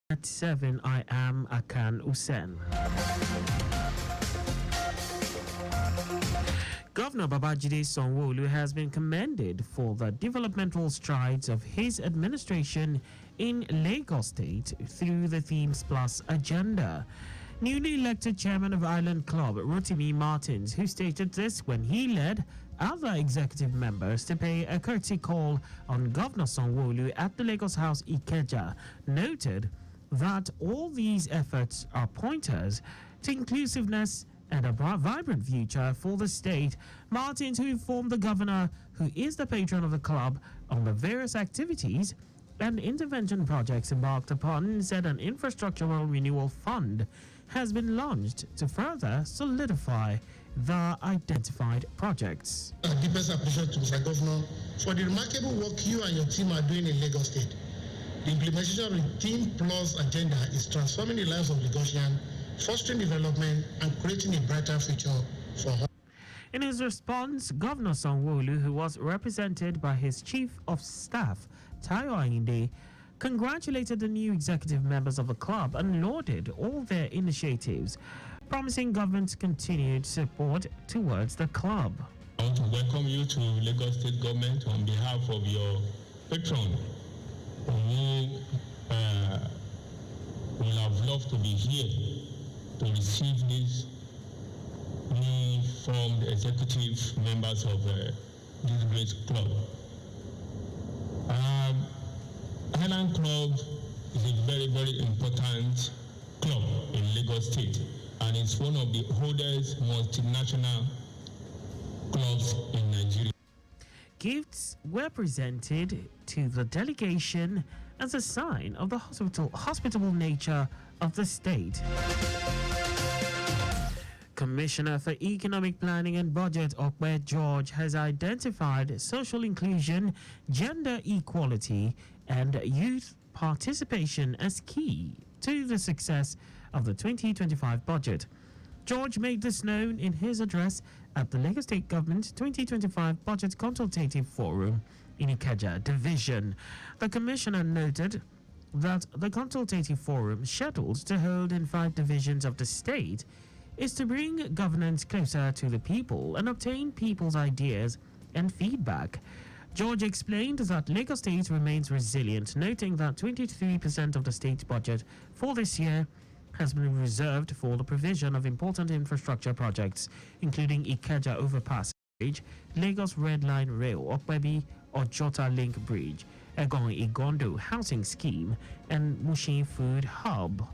At 7, I am Akan Usen. Governor Babajide Sanwo-Olu has been commended for the developmental strides of his administration in Lagos State through the Themes Plus agenda. Newly elected chairman of Island Club, Rotimi Martins, who stated this when he led other executive members to pay a courtesy call on Governor Sanwo-Olu at the Lagos House Ikeja, noted that all these efforts are pointers to inclusiveness and a vibrant future for the state. Martins, who informed the governor, who is the patron of the club, on the various activities and intervention projects embarked upon, said an infrastructural renewal fund has been launched to further solidify the identified projects. Deepest appreciation to Mr. Governor for the remarkable work you and your team are doing in Lagos State. The implementation of the Team Plus agenda is transforming the lives of Lagosians, fostering development and creating a brighter future for all. In his response, Governor Sanwo-Olu, who was represented by his Chief of Staff, Tayo Ayinde, congratulated the new executive members of the club and lauded all their initiatives, promising government's continued support towards the club. I want to welcome you to Lagos State Government on behalf of your patron, who will have loved to be here to receive these new formed executive members of this great club. Island Club is a very, very important club in Lagos State, and it's one of the oldest multinational clubs in Nigeria. Gifts were presented to the delegation as a sign of the hospitable nature of the state. Commissioner for Economic Planning and Budget, Okwe George, has identified social inclusion, gender equality, and youth participation as key to the success of the 2025 budget. George made this known in his address at the Lagos State Government 2025 Budget Consultative Forum in Ikeja Division. The Commissioner noted that the consultative forum, scheduled to hold in 5 divisions of the state, is to bring governance closer to the people and obtain people's ideas and feedback. George explained that Lagos State remains resilient, noting that 23% of the state's budget for this year has been reserved for the provision of important infrastructure projects, including Ikeja Overpass Bridge, Lagos Red Line Rail, Okwebi Ojota Link Bridge, Egon Igondo Housing Scheme, and Mushin Food Hub.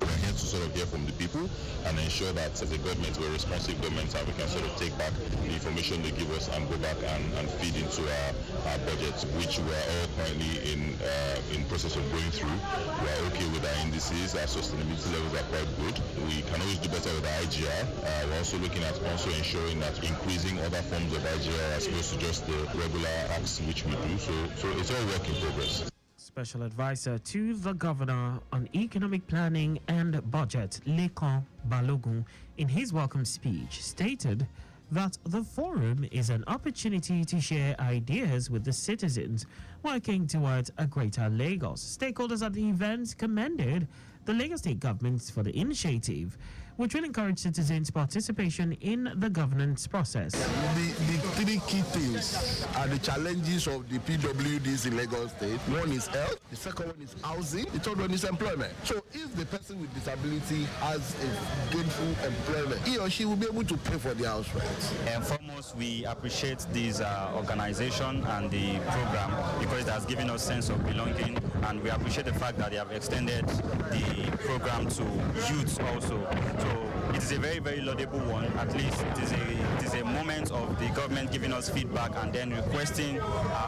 We're here to sort of hear from the people and ensure that as a government, we're a responsive government, and we can sort of take back the information they give us and go back and feed into our budget, which we're all currently in process of going through. We're okay with our indices. Our sustainability levels are quite good. We can always do better with our IGR. We're also looking at also ensuring that increasing other forms of IGR as opposed to just the regular acts which we do. So it's all work in progress. Special Advisor to the Governor on Economic Planning and Budget, Lekan Balogun, in his welcome speech, stated that the forum is an opportunity to share ideas with the citizens working towards a greater Lagos. Stakeholders at the event commended the Lagos State government for the initiative, which will encourage citizens' participation in the governance process. The 3 key things are the challenges of the PWDs in Lagos State. One is health, the second one is housing, the third one is employment. So if the person with disability has a gainful employment, he or she will be able to pay for the house rent. And foremost, we appreciate this organization and the program because it has given us sense of belonging, and we appreciate the fact that they have extended the program to youths also. So it is a very, very laudable one. At least it is a moment of the government giving us feedback and then requesting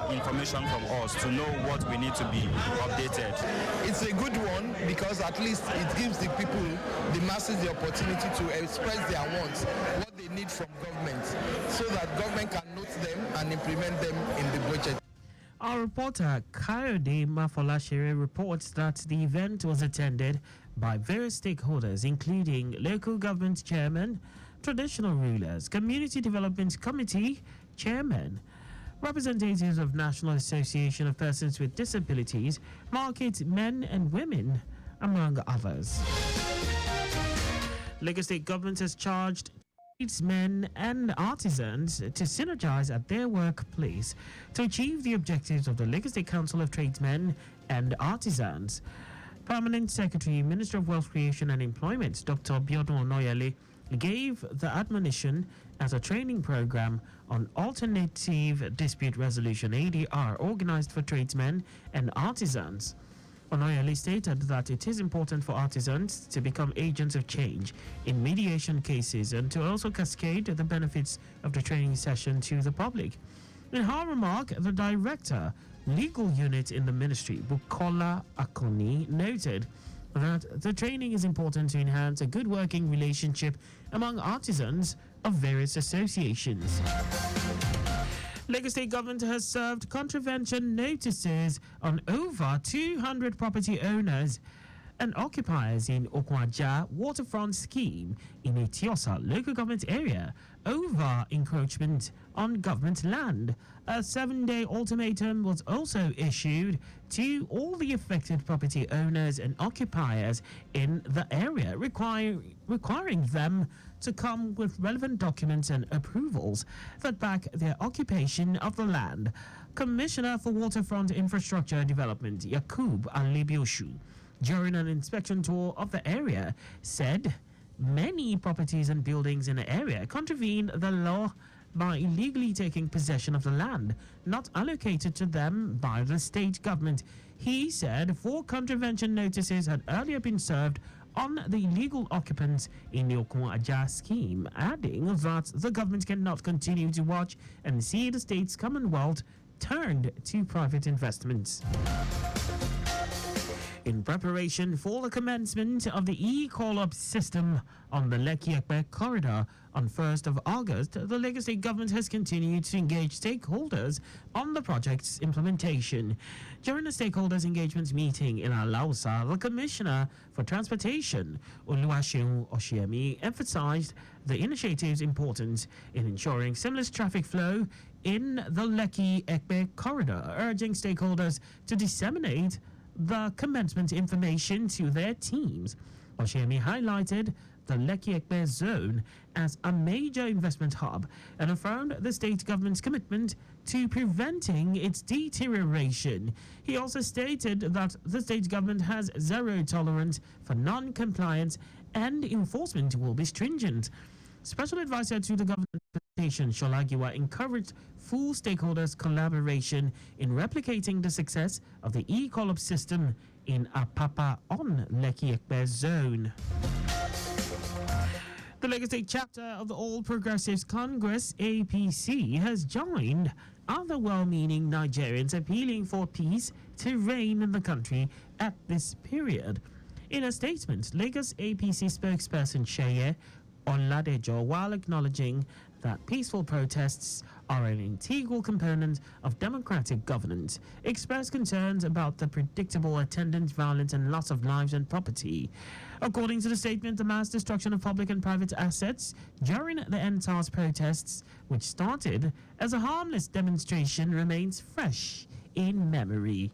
information from us to know what we need to be updated. It's a good one because at least it gives the people, the masses, the opportunity to express their wants, what they need from government, so that government can note them and implement them in the budget. Our reporter Kayode Mafolashere reports that the event was attended by various stakeholders, including local government chairmen, traditional rulers, community development committee chairmen, Representatives of National Association of Persons with Disabilities, Market Men and Women, among others. Lagos State government has charged tradesmen and artisans to synergize at their workplace to achieve the objectives of the Lagos State Council of Tradesmen and Artisans. Permanent Secretary, Minister of Wealth Creation and Employment, Dr. Biodun Onoyele, gave the admonition as a training program on alternative dispute resolution ADR organized for tradesmen and artisans. Onoyele stated that it is important for artisans to become agents of change in mediation cases and to also cascade the benefits of the training session to the public. In her remark, the director, legal unit in the ministry, Bukola Akoni, noted that the training is important to enhance a good working relationship among artisans of various associations. Lagos State government has served contravention notices on over 200 property owners and occupiers in Okwaja waterfront scheme in Etiosa local government area over encroachment on government land. A 7-day ultimatum was also issued to all the affected property owners and occupiers in the area, requiring them to come with relevant documents and approvals that back their occupation of the land. Commissioner for Waterfront Infrastructure Development, Yakub Alibioshu, during an inspection tour of the area, said many properties and buildings in the area contravene the law by illegally taking possession of the land not allocated to them by the state government. He said 4 contravention notices had earlier been served on the illegal occupants in the Okwaja scheme, adding that the government cannot continue to watch and see the state's commonwealth turned to private investments. In preparation for the commencement of the e-call-up system on the Lekki-Ekpe corridor on 1st of August, the Lagos State government has continued to engage stakeholders on the project's implementation. During the stakeholders engagement meeting in Alausa, the Commissioner for Transportation, Oluwaseun Oshiemi, emphasized the initiative's importance in ensuring seamless traffic flow in the Lekki-Ekpe corridor, urging stakeholders to disseminate the commencement information to their teams. Oshiemi highlighted the Lekki-Ekpe zone as a major investment hub and affirmed the state government's commitment to preventing its deterioration. He also stated that the state government has zero tolerance for non-compliance and enforcement will be stringent. Special advisor to the government presentation, Sholagiwa, encouraged full stakeholders' collaboration in replicating the success of the e-call-up system in Apapa on Lekki-Ekpe zone. The Lagos State chapter of the All Progressives Congress, APC, has joined other well-meaning Nigerians appealing for peace to reign in the country at this period. In a statement, Lagos APC spokesperson Sheye Oladejo, while acknowledging that peaceful protests are an integral component of democratic governance, expressed concerns about the predictable attendant violence and loss of lives and property. According to the statement, the mass destruction of public and private assets during the NSAS protests, which started as a harmless demonstration, remains fresh in memory.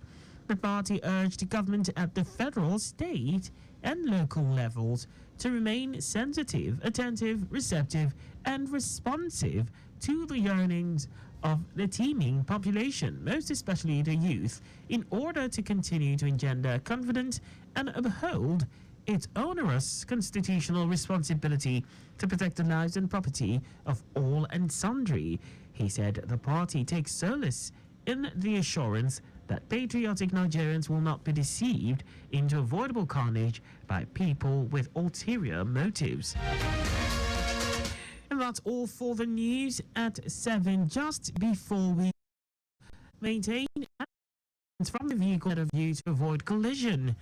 The party urged government at the federal, state, and local levels to remain sensitive, attentive, receptive, and responsive to the yearnings of the teeming population, most especially the youth, in order to continue to engender confidence and uphold its onerous constitutional responsibility to protect the lives and property of all and sundry. He said the party takes solace in the assurance that patriotic Nigerians will not be deceived into avoidable carnage by people with ulterior motives. And that's all for the news at 7. Just before we maintain from the vehicle of view to avoid collision,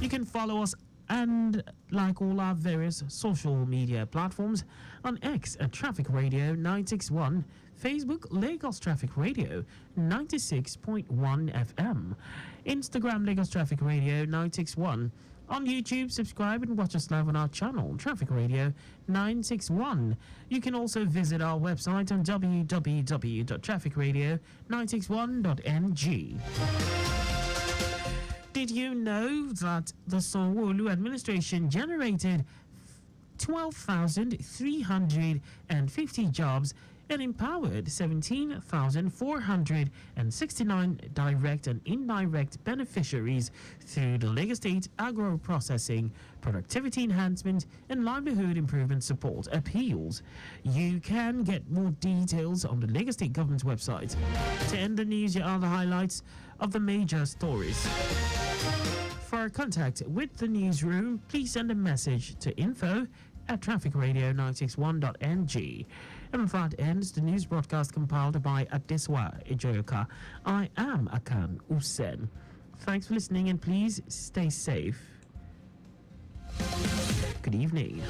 you can follow us and like all our various social media platforms on X at Traffic Radio 961, Facebook, Lagos Traffic Radio 96.1 FM. Instagram, Lagos Traffic Radio 961. On YouTube, subscribe and watch us live on our channel, Traffic Radio 961. You can also visit our website on www.trafficradio961.ng. Did you know that the Sanwo-Olu administration generated 12,350 jobs and empowered 17,469 direct and indirect beneficiaries through the Lagos State Agro-Processing, Productivity Enhancement and Livelihood Improvement Support Appeals? You can get more details on the Lagos State Government website. To end the news, here are the highlights of the major stories. For contact with the newsroom, please send a message to info@trafficradio961.ng. And that ends the news broadcast compiled by Adeswa Ejoyoka. I am Akan Usen. Thanks for listening and please stay safe. Good evening.